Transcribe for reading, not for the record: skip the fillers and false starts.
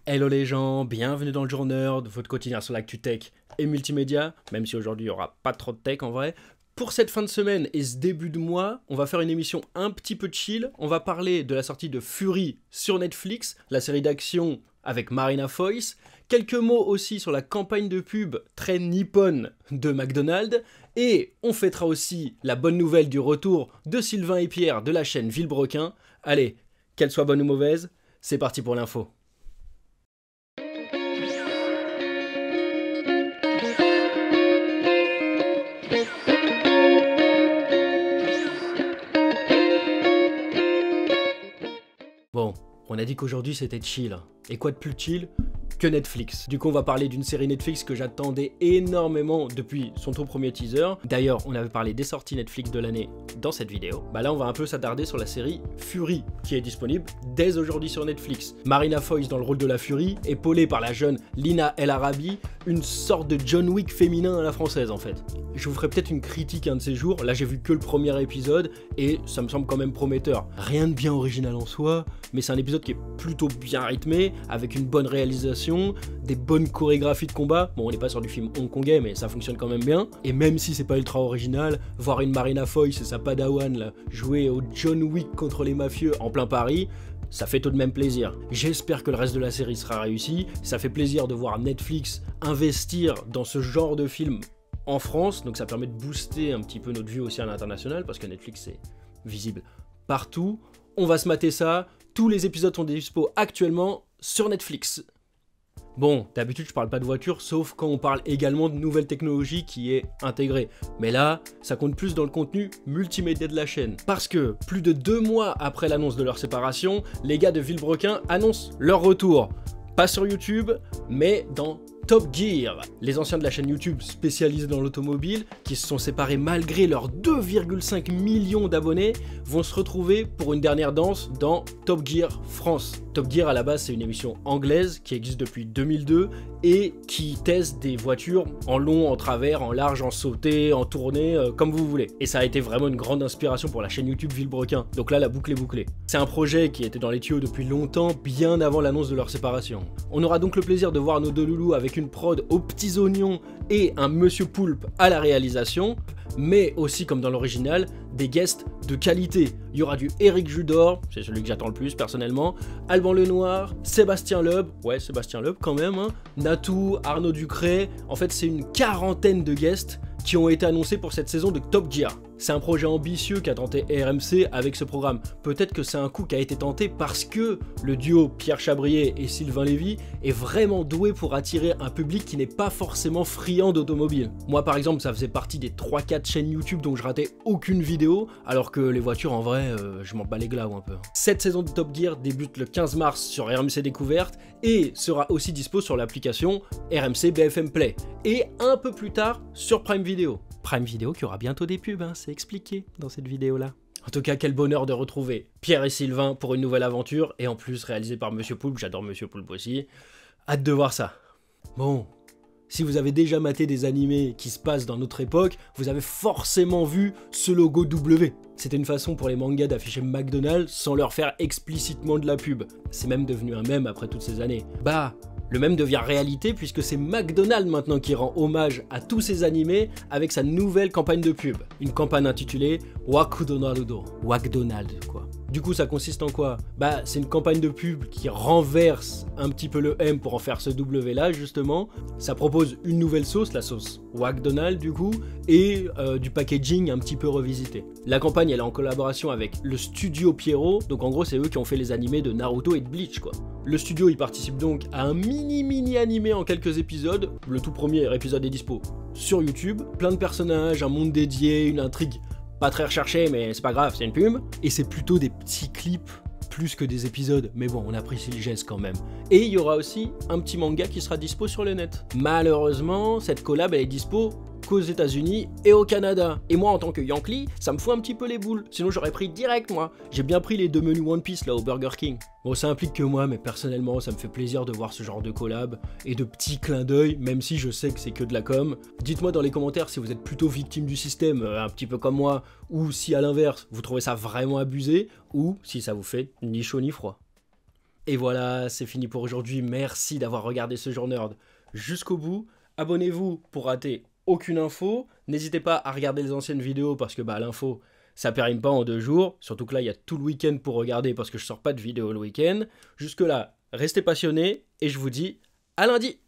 Hello les gens, bienvenue dans le Journeur, de votre quotidien sur l'actu tech et multimédia, même si aujourd'hui il n'y aura pas trop de tech en vrai. Pour cette fin de semaine et ce début de mois, on va faire une émission un petit peu chill. On va parler de la sortie de Fury sur Netflix, la série d'action avec Marina Foïs. Quelques mots aussi sur la campagne de pub très nippone de McDonald's. Et on fêtera aussi la bonne nouvelle du retour de Sylvain et Pierre de la chaîne Villebrequin. Allez, qu'elle soit bonne ou mauvaise, c'est parti pour l'info. Bon, on a dit qu'aujourd'hui c'était chill. Et quoi de plus chill que Netflix. Du coup, on va parler d'une série Netflix que j'attendais énormément depuis son tout premier teaser. D'ailleurs, on avait parlé des sorties Netflix de l'année dans cette vidéo. Bah là, on va un peu s'attarder sur la série Fury, qui est disponible dès aujourd'hui sur Netflix. Marina Foïs dans le rôle de la Fury, épaulée par la jeune Lina El Arabi, une sorte de John Wick féminin à la française en fait. Je vous ferai peut-être une critique un de ces jours. Là, j'ai vu que le premier épisode et ça me semble quand même prometteur. Rien de bien original en soi, mais c'est un épisode qui est plutôt bien rythmé, avec une bonne réalisation, des bonnes chorégraphies de combat. Bon, on n'est pas sur du film hongkongais, mais ça fonctionne quand même bien. Et même si c'est pas ultra original, voir une Marina Foïs et sa padawan là, jouer au John Wick contre les mafieux en plein Paris, ça fait tout de même plaisir. J'espère que le reste de la série sera réussi. Ça fait plaisir de voir Netflix investir dans ce genre de film en France, donc ça permet de booster un petit peu notre vue aussi à l'international, parce que Netflix est visible partout. On va se mater ça. Tous les épisodes sont dispo actuellement sur Netflix. Bon, d'habitude je parle pas de voiture, sauf quand on parle également de nouvelles technologies qui est intégrée. Mais là, ça compte plus dans le contenu multimédia de la chaîne. Parce que, plus de 2 mois après l'annonce de leur séparation, les gars de Villebrequin annoncent leur retour. Pas sur YouTube, mais dans Top Gear. Les anciens de la chaîne YouTube spécialisée dans l'automobile, qui se sont séparés malgré leurs 2,5 millions d'abonnés, vont se retrouver pour une dernière danse dans Top Gear France. Top Gear à la base c'est une émission anglaise qui existe depuis 2002 et qui teste des voitures en long, en travers, en large, en sauté, en tournée, comme vous voulez. Et ça a été vraiment une grande inspiration pour la chaîne YouTube Villebrequin. Donc là la boucle est bouclée. C'est un projet qui était dans les tuyaux depuis longtemps, bien avant l'annonce de leur séparation. On aura donc le plaisir de voir nos deux loulous avec une prod aux petits oignons et un Monsieur Poulpe à la réalisation, mais aussi comme dans l'original, des guests de qualité. Il y aura du Éric Judor, c'est celui que j'attends le plus personnellement, Alban Lenoir, Sébastien Loeb, ouais Sébastien Loeb quand même, hein, Natou, Arnaud Ducré, en fait c'est une quarantaine de guests qui ont été annoncés pour cette saison de Top Gear. C'est un projet ambitieux qu'a tenté RMC avec ce programme. Peut-être que c'est un coup qui a été tenté parce que le duo Pierre Chabrier et Sylvain Lévy est vraiment doué pour attirer un public qui n'est pas forcément friand d'automobile. Moi par exemple, ça faisait partie des 3-4 chaînes YouTube dont je ratais aucune vidéo, alors que les voitures en vrai, je m'en bats les glaos un peu. Cette saison de Top Gear débute le 15 mars sur RMC Découverte et sera aussi dispo sur l'application RMC BFM Play. Et un peu plus tard sur Prime Video. Prime Video qui aura bientôt des pubs, hein, c'est expliqué dans cette vidéo-là. En tout cas, quel bonheur de retrouver Pierre et Sylvain pour une nouvelle aventure, et en plus réalisé par Monsieur Poulpe, j'adore Monsieur Poulpe aussi. Hâte de voir ça. Bon, si vous avez déjà maté des animés qui se passent dans notre époque, vous avez forcément vu ce logo W. C'était une façon pour les mangas d'afficher McDonald's sans leur faire explicitement de la pub. C'est même devenu un mème après toutes ces années. Bah, le mème devient réalité puisque c'est McDonald's maintenant qui rend hommage à tous ces animés avec sa nouvelle campagne de pub. Une campagne intitulée Wakudonaldo. Wakdonald quoi. Du coup ça consiste en quoi? Bah c'est une campagne de pub qui renverse un petit peu le M pour en faire ce W là justement. Ça propose une nouvelle sauce, la sauce Wakdonald du coup, et du packaging un petit peu revisité. La campagne elle est en collaboration avec le studio Pierrot, donc en gros c'est eux qui ont fait les animés de Naruto et de Bleach quoi. Le studio il participe donc à un mini animé en quelques épisodes, le tout premier épisode est dispo sur YouTube, plein de personnages, un monde dédié, une intrigue pas très recherchée mais c'est pas grave, c'est une pub, et c'est plutôt des petits clips plus que des épisodes, mais bon, on apprécie le geste quand même. Et il y aura aussi un petit manga qui sera dispo sur le net. Malheureusement, cette collab elle est dispo qu'aux États-Unis et au Canada. Et moi en tant que Yankee, ça me fout un petit peu les boules. Sinon j'aurais pris direct moi. J'ai bien pris les 2 menus One Piece là au Burger King. Bon ça implique que moi, mais personnellement ça me fait plaisir de voir ce genre de collab et de petits clins d'œil, même si je sais que c'est que de la com. Dites-moi dans les commentaires si vous êtes plutôt victime du système, un petit peu comme moi, ou si à l'inverse vous trouvez ça vraiment abusé, ou si ça vous fait ni chaud ni froid. Et voilà, c'est fini pour aujourd'hui. Merci d'avoir regardé ce genre nerd jusqu'au bout. Abonnez-vous pour rater aucune info. N'hésitez pas à regarder les anciennes vidéos parce que l'info, ça périme pas en 2 jours. Surtout que là, il y a tout le week-end pour regarder parce que je sors pas de vidéo le week-end. Jusque là, restez passionnés et je vous dis à lundi.